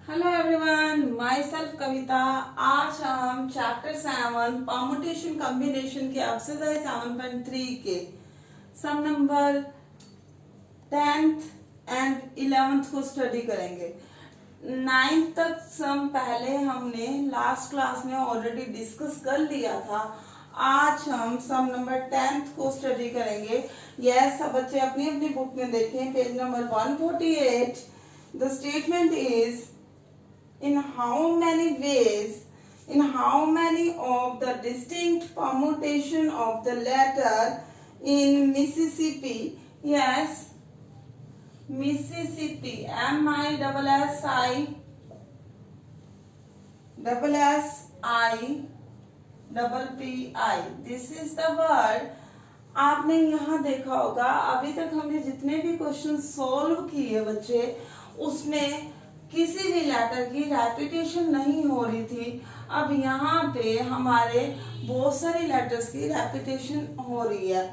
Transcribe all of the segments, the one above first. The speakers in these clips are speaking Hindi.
हेलो एवरीवन, माई सेल्फ कविता। आज हम चैप्टर 7 परमुटेशन कॉम्बिनेशन के एक्सरसाइज 7.3 के सम नंबर 10th एंड 11th को स्टडी करेंगे। 9th तक सम पहले हमने लास्ट क्लास में ऑलरेडी डिस्कस कर लिया था। आज हम सम नंबर 10th को स्टडी करेंगे। यस, सब बच्चे अपनी अपनी बुक में देखें, page number 148। The statement is in how many of the distinct permutation of the letter in Mississippi. Yes, Mississippi, MISSISSIPPI, this is the word। आपने यहाँ देखा होगा, अभी तक हमने जितने भी क्वेश्चन सॉल्व किए बच्चे, उसमें किसी भी लेटर की रेपिटेशन नहीं हो रही थी। अब यहाँ पे हमारे बहुत सारे लेटर्स की रेपिटेशन हो रही है।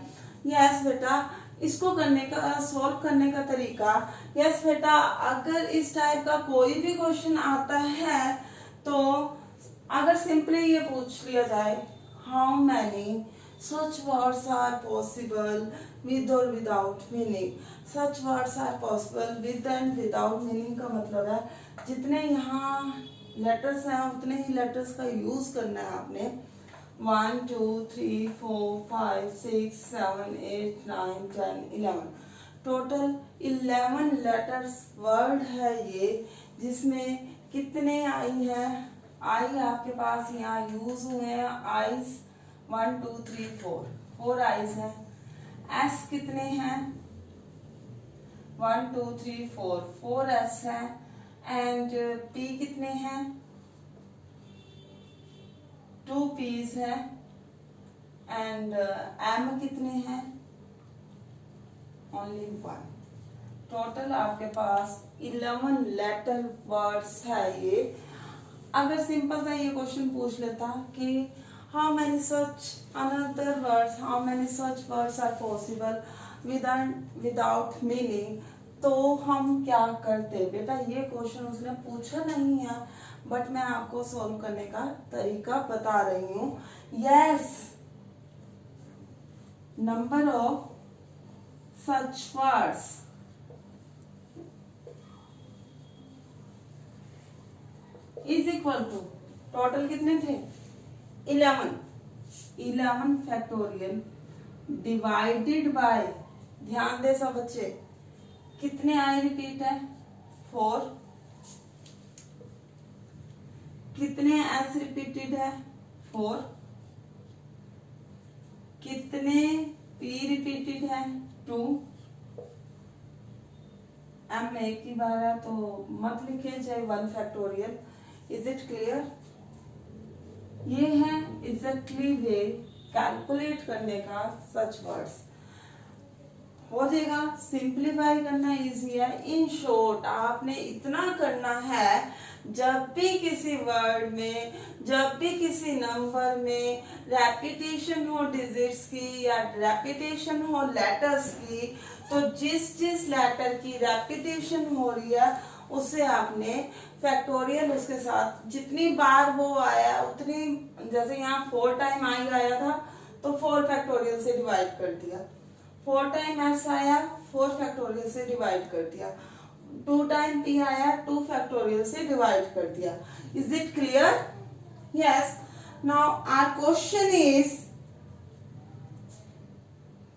यस बेटा, इसको करने का, सॉल्व करने का तरीका, यस बेटा, अगर इस टाइप का कोई भी क्वेश्चन आता है तो अगर सिंपली ये पूछ लिया जाए, how many such words are possible with or without meaning। such words are possible with and without meaning का मतलब है जितने यहाँ लेटर्स हैं उतने ही लेटर्स का यूज करना है आपने। 1 2 3 4 5 6 7 8 9 10 11 टोटल 11 लेटर्स वर्ड है ये, जिसमें कितने आई है, आई आपके पास यहाँ यूज हुए हैं। आईज 1 2 3 4 आईज हैं। एस कितने हैं, 1 2 3 4 एस हैं। एंड पी कितने हैं, 2 पीज हैं। एंड एम कितने हैं, ओनली 1। टोटल आपके पास 11 लेटर वर्ड्स है ये। अगर सिंपल सा ये क्वेश्चन पूछ लेता कि how many such words are possible with and without meaning, तो हम क्या करते बेटा। ये क्वेश्चन उसने पूछा नहीं है, बट मैं आपको सॉल्व करने का तरीका बता रही हूँ। Yes, number of such words is equal to, total कितने थे, 11 फैक्टोरियल डिवाइडेड बाय, ध्यान दे सब बच्चे, कितने आई रिपीट है, 4। कितने एस रिपीटेड है, 4। कितने पी रिपीटेड है, 2। एम एक ही बार है तो मत लिखे, चाहे 1 फैक्टोरियल। Is it clear? ये है एग्जैक्टली वे कैलकुलेट करने का। सच वर्ड्स हो जाएगा, सिंप्लीफाई करना इजी है। इन शॉर्ट आपने इतना करना है, जब भी किसी वर्ड में, जब भी किसी नंबर में रेपिटेशन हो डिजिट्स की या रेपिटेशन हो लेटर्स की, तो जिस जिस लेटर की रेपिटेशन हो रही है उसे आपने फैक्टोरियल, उसके साथ जितनी बार वो आया उतनी, जैसे यहाँ 4 टाइम आई आया था तो 4 फैक्टोरियल से डिवाइड कर दिया। 4 टाइम एस आया, 4 फैक्टोरियल से डिवाइड कर दिया। 2 टाइम पी आया, 2 फैक्टोरियल से डिवाइड कर दिया। Is it clear? Yes. Now our question is,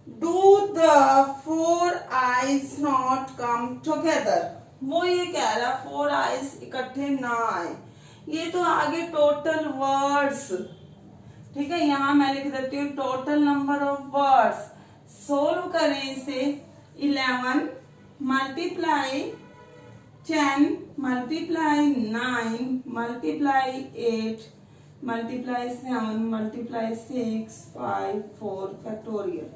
do the 4 I's not come together. वो ये कह रहा 4 आईज इकट्ठे ना आए। ये तो आगे टोटल वर्ड्स, ठीक है, यहां मैं लिख देती हूँ total number of words. Solve करें इसे, 11 multiply 10 multiply 9 multiply 8 multiply 7 multiply 6 5 4 factorial.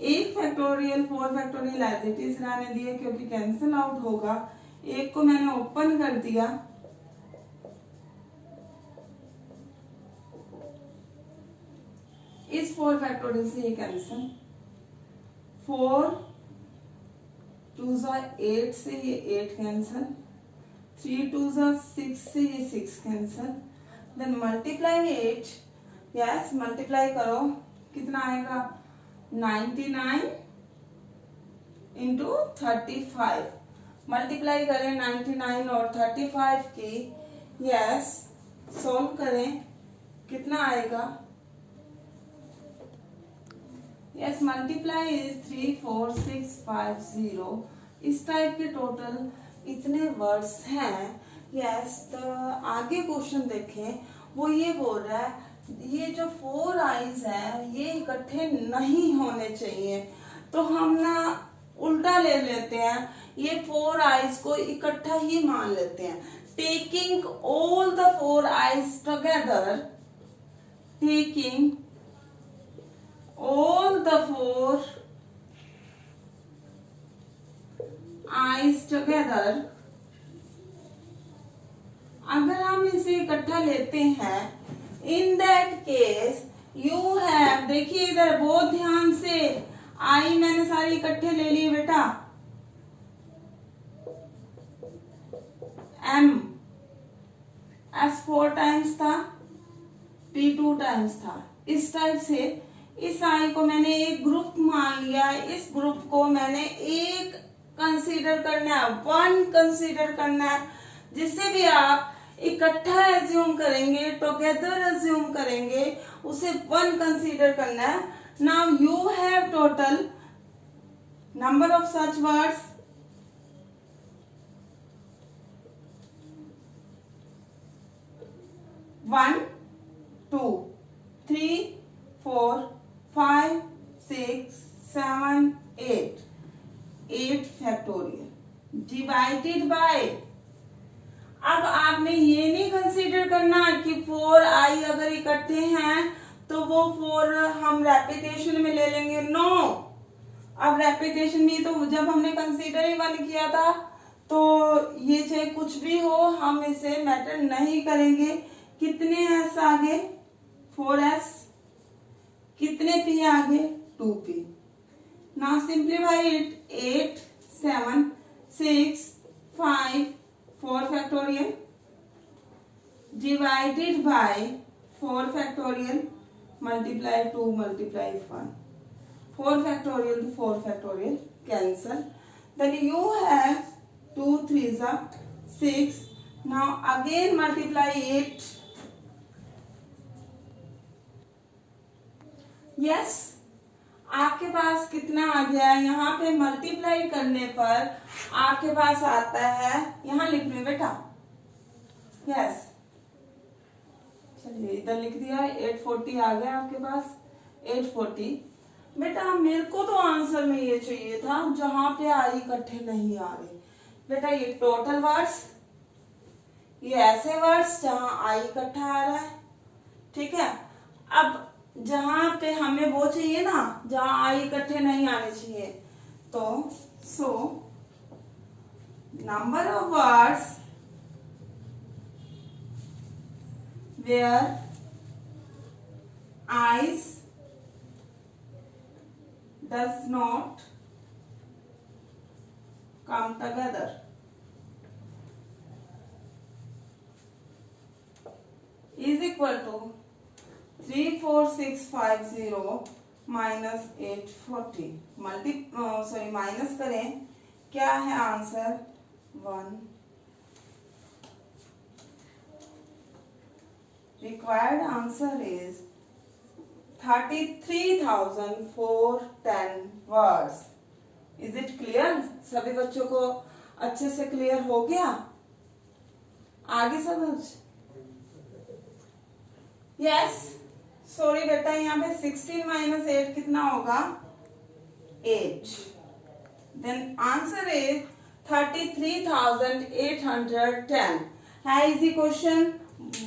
एक factorial 4 factorial as it is रहने दिए क्योंकि कैंसिल आउट होगा। एक को मैंने ओपन कर दिया, इस 4 फैक्टोरियल से ये कैंसिल, 4 2 8 से ये 8 कैंसिल, 3 2 6 से ये 6 cancel, then multiply 8, yes multiply करो, कितना आएगा 99 इंटू 35, मल्टीप्लाई करें 99 और 35 की, यस सोल्व करें, कितना आएगा, यस मल्टीप्लाई इज 34650, इस टाइप के टोटल इतने वर्ड्स हैं। यस तो आगे क्वेश्चन देखें, वो ये बोल रहा है ये जो 4 आइज है ये इकट्ठे नहीं होने चाहिए, तो हम ना उल्टा ले लेते हैं, ये 4 आइज को इकट्ठा ही मान लेते हैं। Taking all the 4 eyes together, taking all the 4 eyes together, अगर हम इसे इकट्ठा लेते हैं, in that case you have, देखिए इधर बहुत ध्यान से, आई मैंने सारी इकट्ठे ले लिए बेटा, m s 4 टाइम्स था, p 2 टाइम्स था, इस टाइप से इस आई को मैंने एक ग्रुप मान लिया, इस ग्रुप को मैंने एक कंसीडर करना है, 1 कंसीडर करना है, जिससे भी आप इकट्ठा एज्यूम करेंगे, टुगेदर एज्यूम करेंगे, उसे 1 कंसीडर करना है। Now you have total number of such words 1 2 3 4 5 6 7 8, 8 factorial divided by, अब आपने ये नहीं कंसीडर करना कि 4 आई अगर इकट्ठे हैं तो वो 4 हम रेपिटेशन में ले लेंगे, नो, अब रेपिटेशन में तो जब हमने कंसीडर ही 1 किया था, तो ये चाहे कुछ भी हो हम इसे मैटर नहीं करेंगे। कितने एस आगे 4s, कितने पी आगे 2p, now simplify it, 8 7 6 5 4 factorial divided by 4 factorial multiply 2 multiply 1, 4 factorial to 4 factorial cancel, then you have 2 3s are 6, now again multiply 8, yes आपके पास कितना आ गया, यहाँ पे मल्टीप्लाई करने पर आपके पास आता है, यहाँ लिख लो बेटा, यस चलिए इधर लिख दिया, 840 आ गया आपके पास, 840। बेटा मेरे को तो आंसर में ये चाहिए था जहां पे आई इकट्ठे नहीं आ रहे, बेटा ये टोटल वर्ड्स, ये ऐसे वर्ड्स जहां आई इकट्ठा आ रहा है, ठीक है। अब जहां पे हमें वो चाहिए ना जहां आई इकट्ठे नहीं आने चाहिए, तो so number of words where I's does not come together is equal to 34650 minus 840, minus करें, क्या है answer 1, required answer is 33,410 words. Is it clear? सभी बच्चों को अच्छे से क्लियर हो गया? आगे समझ? यस सॉरी बेटा, यहाँ पे 16 माइनस 8 कितना होगा 8, देन आंसर इज 33,810 है। इजी क्वेश्चन,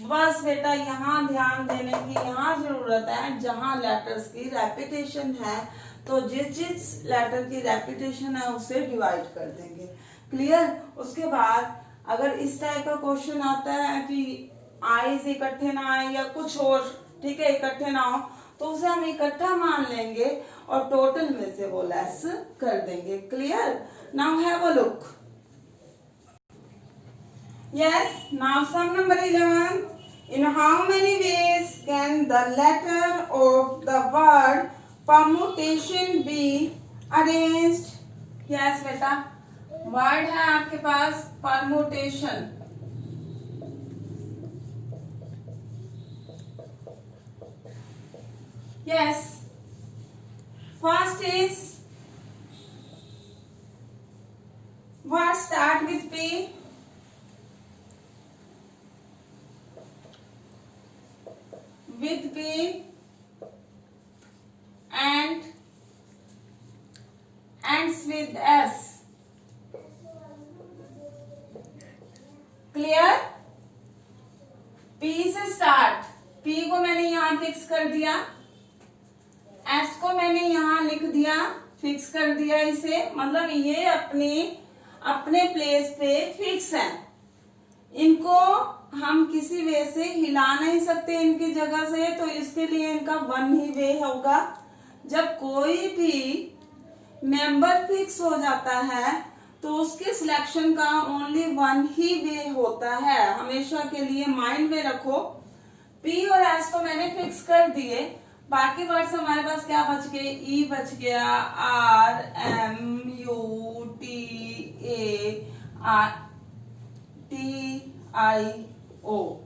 बस बेटा यहाँ ध्यान देने की यहाँ जरूरत है, जहाँ लेटर्स की रेपिटेशन है तो जिस लेटर की रेपिटेशन है उसे डिवाइड कर देंगे। क्लियर? उसके बाद अगर इस टाइप का क्वेश्चन आता है कि आइज इकट्ठे ना आए या कुछ और, ठीक है, इकट्ठे ना हो, तो उसे हम इकट्ठा मान लेंगे और टोटल में से वो लेस कर देंगे। Clear? Now have a look. Yes, now sum number 11. In how many ways can the letter of the word permutation be arranged? Yes बेटा, वर्ड है आपके पास permutation. Yes, first is what start with P. With P and ends with S. Clear? P से स्टार्ट, P को मैंने यहाँ फिक्स कर दिया, S को मैंने यहाँ लिख दिया, फिक्स कर दिया इसे, मतलब ये अपने प्लेस पे फिक्स है। इनको हम किसी वे से हिला नहीं सकते इनकी जगह से, तो इसके लिए इनका वन ही वे होगा। जब कोई भी मेंबर फिक्स हो जाता है तो उसके सिलेक्शन का ओनली वन ही वे होता है, हमेशा के लिए माइंड में रखो। पी और एस को मैंने फिक्स कर दिए, बाकी वर्ड्स हमारे पास क्या बच गए, ई बच गया, R M U T A R T I O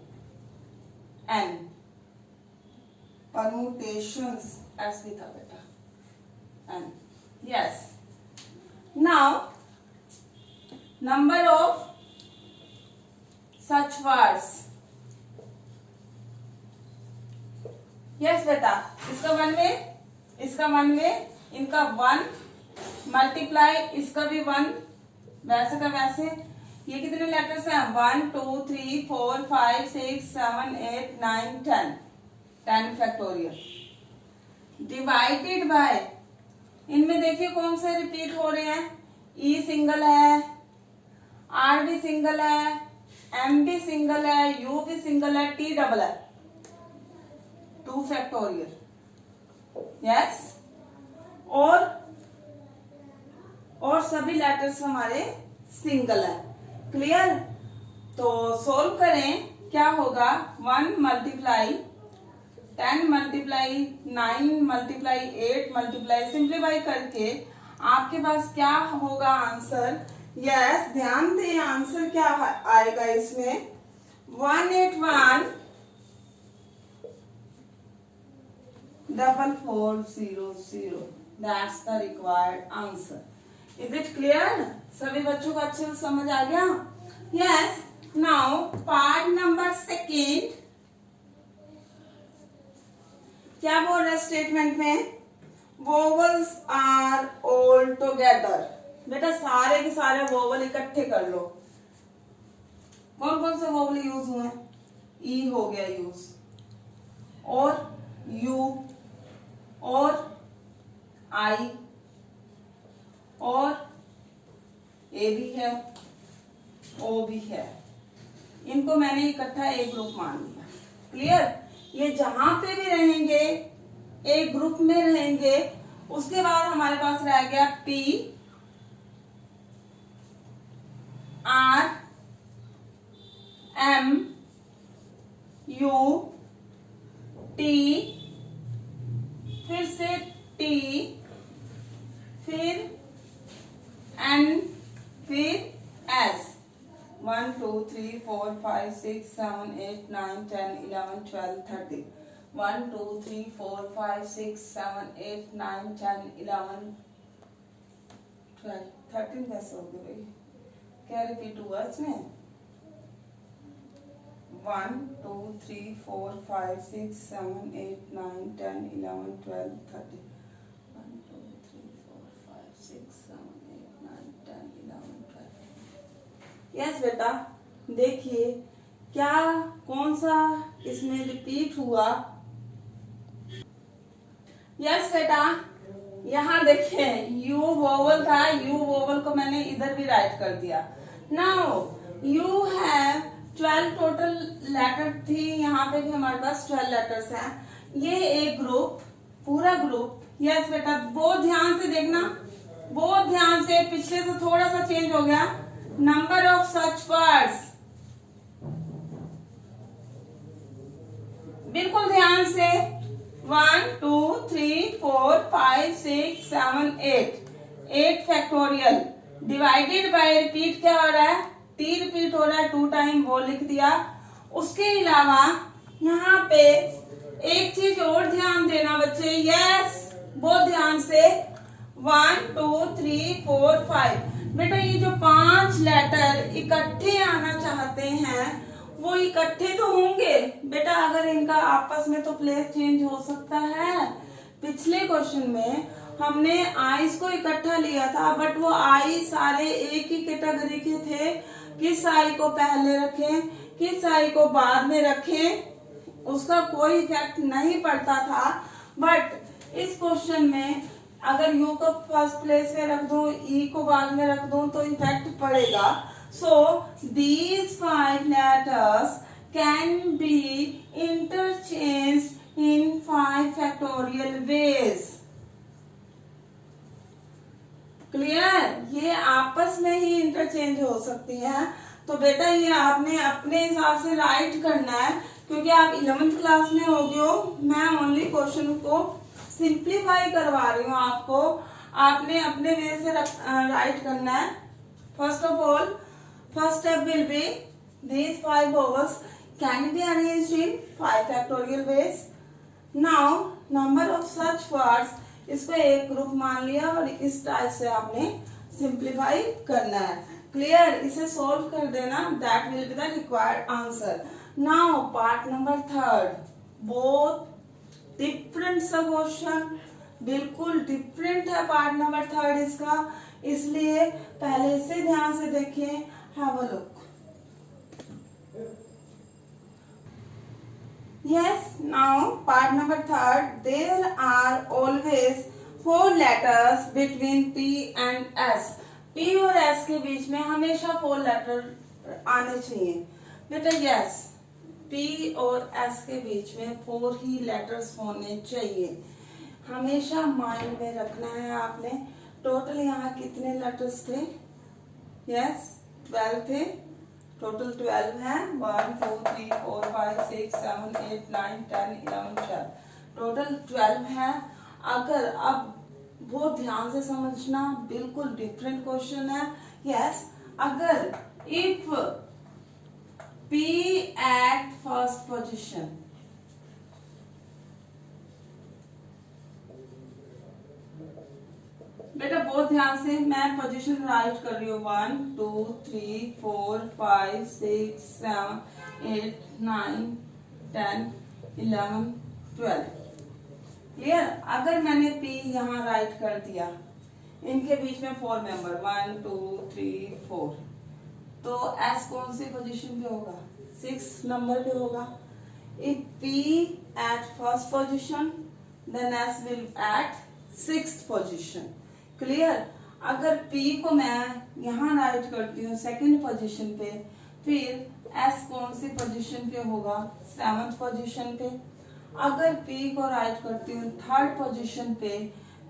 N, permutations S भी था बेटा, एन। Yes, now number of such words. Yes बेटा, इसका वन वे, इसका वन वे, इनका वन मल्टीप्लाई, इसका भी वन, वैसे का वैसे। ये कितने लेटर्स हैं, 1 2 3 4 5 6 7 8 9 10, 10 फैक्टोरियल डिवाइडेड बाय, इनमें देखिए कौन से रिपीट हो रहे हैं, ई सिंगल है, आर भी सिंगल है, एम भी सिंगल है, यू भी सिंगल है, टी डबल है, 2 फैक्टोरियल। यस, और सभी लेटर्स हमारे सिंगल है। क्लियर? तो सोल्व करें, क्या होगा, 1 multiply 10 multiply 9 multiply 8 multiply, simplify करके आपके पास क्या होगा आंसर। यस, ध्यान दें आंसर क्या आएगा इसमें, 1814400, that's the required answer. Is it clear? सभी बच्चों को अच्छे से समझ आ गया? Yes, now part number second, क्या बोल रहा है स्टेटमेंट में, वोवल्स आर ऑल टुगेदर। बेटा सारे के सारे वोवल इकट्ठे कर लो। कौन कौन से वोवल यूज हुए, ई हो गया यूज, और यू, और आई, और ए भी है, ओ भी है, इनको मैंने इकट्ठा एक ग्रुप मान लिया। क्लियर? ये जहां पे भी रहेंगे एक ग्रुप में रहेंगे। उसके बाद हमारे पास रह गया P, R, M, U, T, फिर से टी, फिर एन, फिर एस। 1 2 3 4 5 6 7 8 9 10 11 12 13, 1 2 3 4 5 6 7 8 9 10 11 12 13 कैसे हो गए भाई, क्या रिपीट हुआ इसमें, 1 2 3 4 5 6 7 8 9 10 11 12 13, 1 2 3 4 5 6 7 8 9 10 11 12। यस बेटा, देखिए क्या कौन सा इसमें रिपीट हुआ। यस बेटा, यहाँ देखिए यू वोवल था, यू वोवल को मैंने इधर भी राइट कर दिया। Now you have 12 total letter थी, यहाँ पे भी हमारे पास 12 लेटर्स हैं। ये एक ग्रुप, पूरा ग्रुप। यस बेटा, बहुत ध्यान से देखना, बहुत ध्यान से, पिछले से थोड़ा सा चेंज हो गया। नंबर ऑफ सच वर्ड्स, से 1 2 3 4 5 6 7 8 फैक्टोरियल डिवाइडेड बाय रिपीट क्या हो रहा है, टी रिपीट हो रहा है 2 टाइम, वो लिख दिया। उसके अलावा यहाँ पे एक चीज और ध्यान देना बच्चे, यस बहुत ध्यान से, 1 2 3 4 5 बेटा ये जो 5 लेटर इकट्ठे आना चाहते हैं वो इकट्ठे तो होंगे बेटा, अगर इनका आपस में तो प्लेस चेंज हो सकता है। पिछले क्वेश्चन में हमने आईज को इकट्ठा लिया था, बट वो आई सारे एक ही कैटेगरी के थे, किस आई को पहले रखें किस आई को बाद में रखें उसका कोई इफेक्ट नहीं पड़ता था। बट इस क्वेश्चन में अगर यू को फर्स्ट प्लेस में रख दूं, ई को बाद में रख दूं तो इफेक्ट पड़ेगा। So these 5 letters can be interchanged in 5 factorial ways. Clear, ये आपस में ही इंटरचेंज हो सकती हैं। तो बेटा ये आपने अपने हिसाब से राइट करना है, क्योंकि आप 11th क्लास में हो गए हो। मैं ओनली क्वेश्चन को सिंप्लीफाई करवा रही हूँ आपको, आपने अपने वे से राइट करना है। First of all, first step will be these 5 vowels can be arranged in 5 factorial ways. Now number of such words, इसको एक ग्रुप मान लिया और इस टाइप से आपने सिंप्लीफाई करना है। क्लियर, इसे सोल्व कर देना, that will be the required answer. Now part number 3, बहुत डिफरेंट सा क्वेश्चन, बिल्कुल डिफरेंट है पार्ट नंबर 3 इसका, इसलिए पहले इसे ध्यान से देखिए। Have a look. Yes, now part number 3, there are always 4 letters between P and S. P और S के बीच में हमेशा 4 लेटर आने चाहिए बेटा। यस, P और S के बीच में 4 ही लेटर्स होने चाहिए, हमेशा माइंड में रखना है आपने। टोटल यहाँ कितने लेटर्स थे? यस 12 थे, टोटल 12 है। 1 2 3 4 5 6 7 8 9 10 11 12, टोटल 12 है। अगर अब बहुत ध्यान से समझना, बिल्कुल डिफरेंट क्वेश्चन है। यस, अगर if P at first position, बेटा बहुत ध्यान से मैं पोजीशन राइट कर रही हूँ, 1 2 3 4 5 6 7 8 9 10 11 12। क्लियर, अगर मैंने P यहाँ राइट कर दिया, इनके बीच में 4 मेंबर 1 2 3 4, तो S कौन सी पोजीशन पे होगा? 6 नंबर पे होगा। If P at first position then S will at 6th position. Clear, अगर P को मैं यहाँ राइट करती हूँ सेकंड पोजीशन पे, फिर S कौन सी पोजीशन पे होगा? 7th पोजीशन पे। अगर P को राइट करती हूँ थर्ड पोजीशन पे,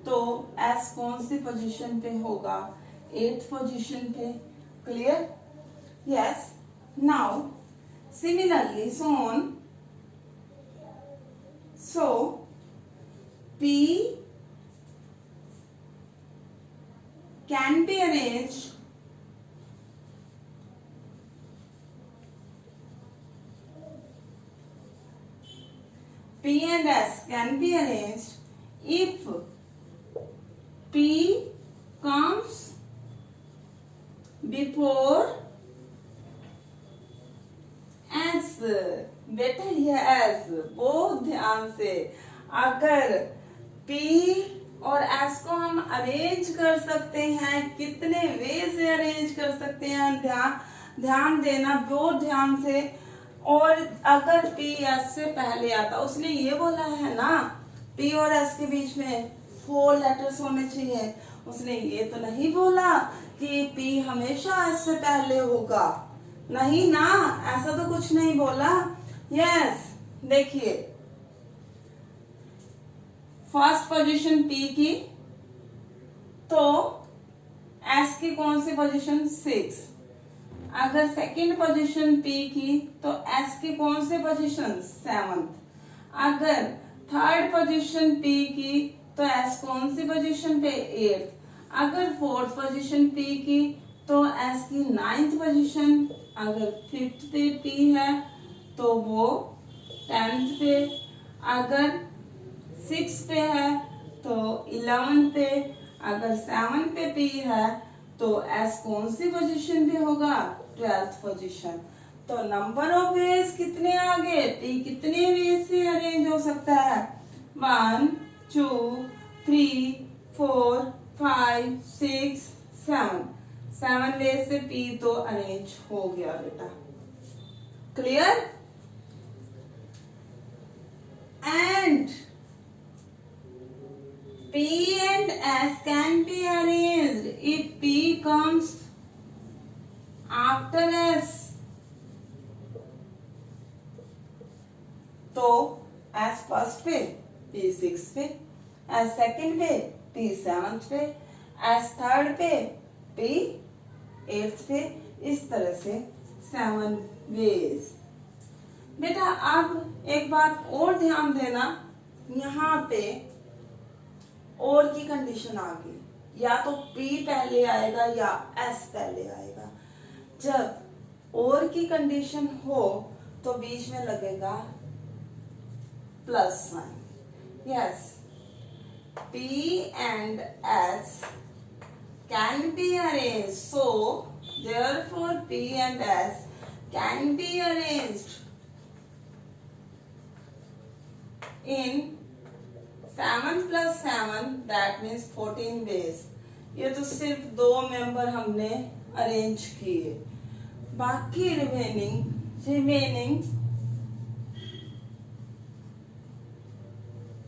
तो S कौन सी पोजीशन पे होगा? 8th पोजीशन पे। Clear, yes. Now similarly so on, so P can be arranged P and S can be arranged if P comes before S। बेटा यस, बहुत ध्यान से, अगर P और S को हम अरेंज कर सकते हैं, कितने वे से अरेंज कर सकते हैं, ध्यान देना बहुत ध्यान से। और अगर P S से पहले आता, उसने ये बोला है ना P और S के बीच में 4 लेटर्स होने चाहिए, उसने ये तो नहीं बोला कि P हमेशा S से पहले होगा, नहीं ना, ऐसा तो कुछ नहीं बोला। यस, देखिए फर्स्ट पोजीशन P की, तो S की कौन सी पोजीशन? 6। अगर सेकंड पोजीशन P की, तो S की कौन सी पोजीशन? 7th। अगर थर्ड पोजीशन P की तो S कौन सी पोजीशन पे, 8th। अगर फोर्थ पोजीशन P की तो S की 9th पोजीशन। अगर 5th पे P है तो वो 10th पे। अगर 6 पे है तो 11 पे। अगर 7 पे P है तो S कौन सी पोजीशन पे होगा, 12th पोजीशन। तो नंबर ऑफ वेज कितने आ गए, P कितने वेज से अरेंज हो सकता है, 1 2 3 4 5 6 7, 7 वेज से P तो अरेंज हो गया बेटा। Clear? And P and S can be arranged if P comes after S. तो S फर्स्ट पे, P सिक्स पे, S सेकंड पे, P सेवंथ पे, S थर्ड पे, P एट्थ पे। इस तरह से 7 वेज। बेटा अब एक बात और ध्यान देना, यहाँ पे और की कंडीशन आ गई, या तो P पहले आएगा या S पहले आएगा। जब और की कंडीशन हो तो बीच में लगेगा plus sign. Yes, P and S can be arranged, so therefore P and S can be arranged in 7 plus 7, that means 14 ways। ये तो सिर्फ 2 मेंबर हमने अरेंज किए, बाकी remaining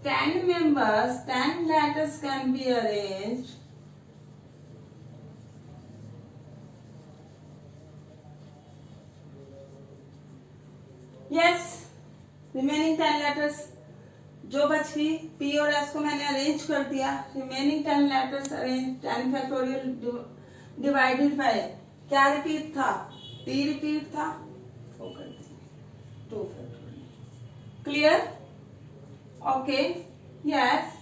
10 members, 10 letters can be arranged yes, remaining 10 letters जो बच गई, P और S को मैंने अरेंज कर दिया। Remaining 10 letters arrange, 10 factorial divided by क्या रिपीट था, P रिपीट था, वो कर देंगे 2 factorial. Clear? Okay, yes.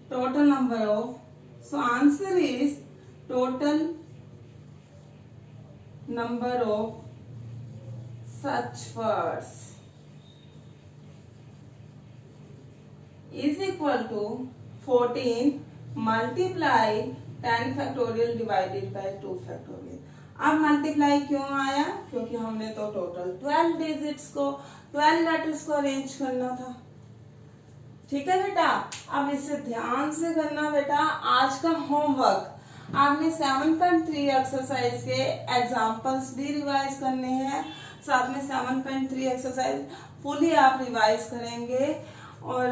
Total number of, so answer is total number of such words is equal to 14 multiply 10 factorial divided by 2 factorial। अब मल्टीप्लाई क्यों आया, क्योंकि हमने तो टोटल 12 डिजिट्स को, 12 लेटर्स को अरेंज करना था। ठीक है बेटा, अब इसे ध्यान से करना बेटा। आज का होमवर्क आपने 7.3 एक्सरसाइज के एग्जाम्पल्स भी रिवाइज करने हैं, साथ में 7.3 एक्सरसाइज फुली आप रिवाइज करेंगे। और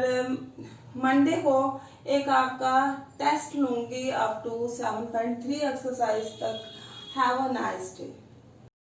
मंडे को एक आपका टेस्ट लूंगी अप टू 7.3 एक्सरसाइज तक। Have a nice day.